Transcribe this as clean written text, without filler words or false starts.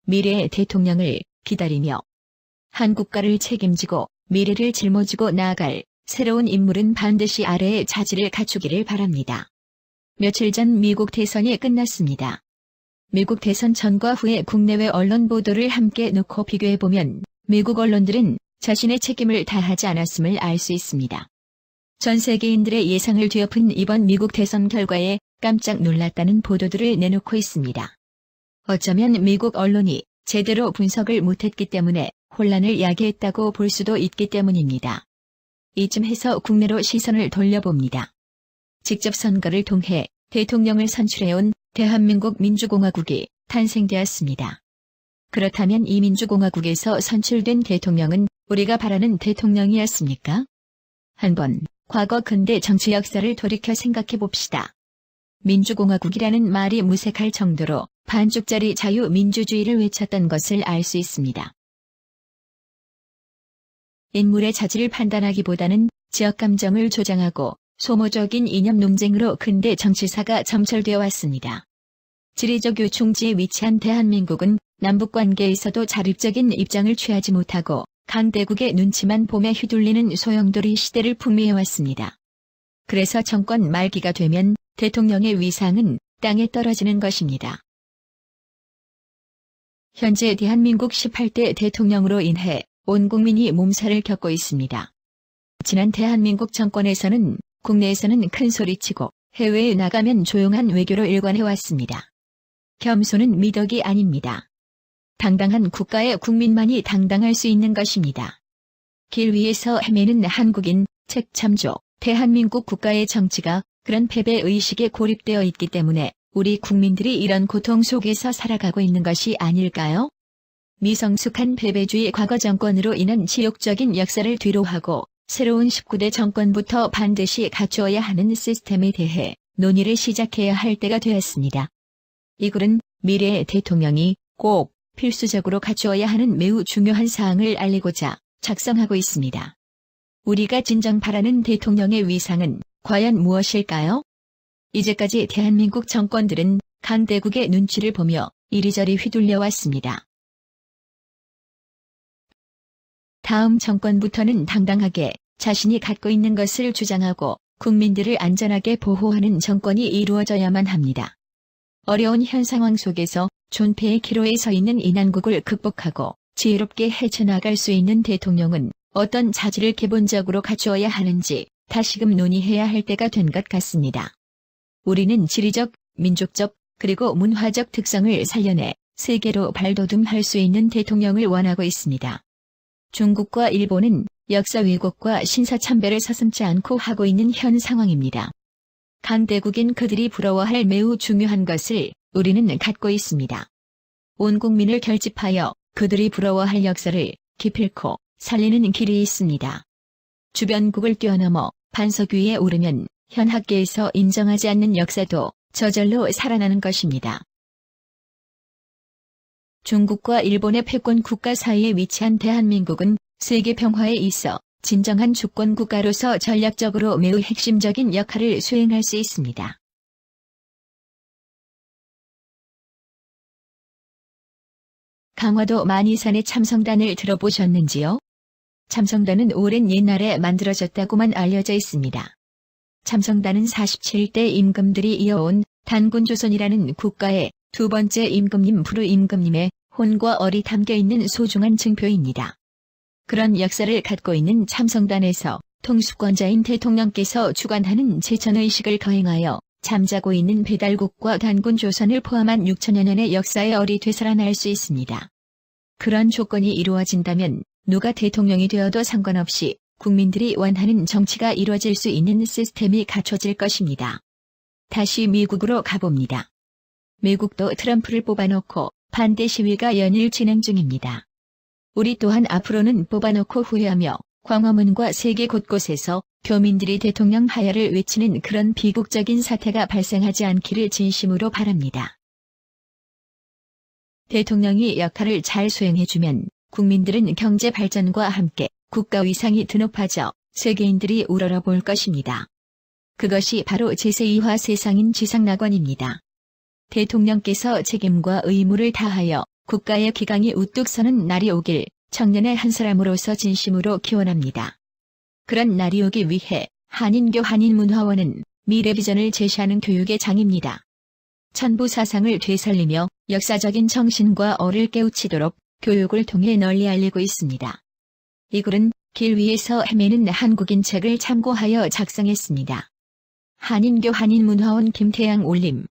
미래의 대통령을 기다리며 한 국가를 책임지고 미래를 짊어지고 나아갈 새로운 인물은 반드시 아래의 자질을 갖추기를 바랍니다. 며칠 전 미국 대선이 끝났습니다. 미국 대선 전과 후의 국내외 언론 보도를 함께 놓고 비교해보면 미국 언론들은 자신의 책임을 다하지 않았음을 알 수 있습니다. 전 세계인들의 예상을 뒤엎은 이번 미국 대선 결과에 깜짝 놀랐다는 보도들을 내놓고 있습니다. 어쩌면 미국 언론이 제대로 분석을 못했기 때문에 혼란을 야기했다고 볼 수도 있기 때문입니다. 이쯤해서 국내로 시선을 돌려봅니다. 직접 선거를 통해 대통령을 선출해온 대한민국 민주공화국이 탄생되었습니다. 그렇다면 이 민주공화국에서 선출된 대통령은 우리가 바라는 대통령이었습니까? 한번 과거 근대 정치 역사를 돌이켜 생각해 봅시다. 민주공화국이라는 말이 무색할 정도로 반쪽짜리 자유민주주의를 외쳤던 것을 알 수 있습니다. 인물의 자질을 판단하기보다는 지역 감정을 조장하고 소모적인 이념 논쟁으로 근대 정치사가 점철되어 왔습니다. 지리적 요충지에 위치한 대한민국은 남북관계에서도 자립적인 입장을 취하지 못하고 강대국의 눈치만 보며 휘둘리는 소용돌이 시대를 풍미해왔습니다. 그래서 정권 말기가 되면 대통령의 위상은 땅에 떨어지는 것입니다. 현재 대한민국 18대 대통령으로 인해 온 국민이 몸살을 겪고 있습니다. 지난 대한민국 정권에서는 국내에서는 큰 소리치고 해외에 나가면 조용한 외교로 일관해왔습니다. 겸손은 미덕이 아닙니다. 당당한 국가의 국민만이 당당할 수 있는 것입니다. 길 위에서 헤매는 한국인, 책 참조, 대한민국 국가의 정치가 그런 패배의식에 고립되어 있기 때문에 우리 국민들이 이런 고통 속에서 살아가고 있는 것이 아닐까요? 미성숙한 패배주의 과거 정권으로 인한 지옥적인 역사를 뒤로하고 새로운 19대 정권부터 반드시 갖추어야 하는 시스템에 대해 논의를 시작해야 할 때가 되었습니다. 이 글은 미래의 대통령이 꼭 필수적으로 갖추어야 하는 매우 중요한 사항을 알리고자 작성하고 있습니다. 우리가 진정 바라는 대통령의 위상은 과연 무엇일까요? 이제까지 대한민국 정권들은 강대국의 눈치를 보며 이리저리 휘둘려 왔습니다. 다음 정권부터는 당당하게 자신이 갖고 있는 것을 주장하고 국민들을 안전하게 보호하는 정권이 이루어져야만 합니다. 어려운 현 상황 속에서 존폐의 기로에 서 있는 이 난국을 극복하고 지혜롭게 헤쳐나갈 수 있는 대통령은 어떤 자질을 기본적으로 갖추어야 하는지 다시금 논의해야 할 때가 된 것 같습니다. 우리는 지리적, 민족적, 그리고 문화적 특성을 살려내 세계로 발돋움할 수 있는 대통령을 원하고 있습니다. 중국과 일본은 역사 왜곡과 신사참배를 서슴지 않고 하고 있는 현 상황입니다. 강대국인 그들이 부러워할 매우 중요한 것을 우리는 갖고 있습니다. 온 국민을 결집하여 그들이 부러워할 역사를 기필코 살리는 길이 있습니다. 주변국을 뛰어넘어 반석 위에 오르면 현학계에서 인정하지 않는 역사도 저절로 살아나는 것입니다. 중국과 일본의 패권 국가 사이에 위치한 대한민국은 세계 평화에 있어 진정한 주권 국가로서 전략적으로 매우 핵심적인 역할을 수행할 수 있습니다. 강화도 만이산의 참성단을 들어보셨는지요? 참성단은 오랜 옛날에 만들어졌다고만 알려져 있습니다. 참성단은 47대 임금들이 이어온 단군조선이라는 국가의 두 번째 임금님 부르 임금님의 혼과 얼이 담겨있는 소중한 증표입니다. 그런 역사를 갖고 있는 참성단에서 통수권자인 대통령께서 주관하는 제천의식을 거행하여 잠자고 있는 배달국과 단군조선을 포함한 6천여 년의 역사의 얼이 되살아날 수 있습니다. 그런 조건이 이루어진다면 누가 대통령이 되어도 상관없이 국민들이 원하는 정치가 이루어질 수 있는 시스템이 갖춰질 것입니다. 다시 미국으로 가봅니다. 미국도 트럼프를 뽑아놓고 반대 시위가 연일 진행 중입니다. 우리 또한 앞으로는 뽑아놓고 후회하며 광화문과 세계 곳곳에서 교민들이 대통령 하야를 외치는 그런 비극적인 사태가 발생하지 않기를 진심으로 바랍니다. 대통령이 역할을 잘 수행해주면 국민들은 경제 발전과 함께 국가 위상이 드높아져 세계인들이 우러러볼 것입니다. 그것이 바로 제2화 세상인 지상낙원입니다. 대통령께서 책임과 의무를 다하여 국가의 기강이 우뚝 서는 날이 오길 청년의 한 사람으로서 진심으로 기원합니다. 그런 날이 오기 위해 한인교 한인문화원은 미래 비전을 제시하는 교육의 장입니다. 천부 사상을 되살리며 역사적인 정신과 어를 깨우치도록 교육을 통해 널리 알리고 있습니다. 이 글은 길 위에서 헤매는 한국인 책을 참고하여 작성했습니다. 한인교 한인문화원 김태양 올림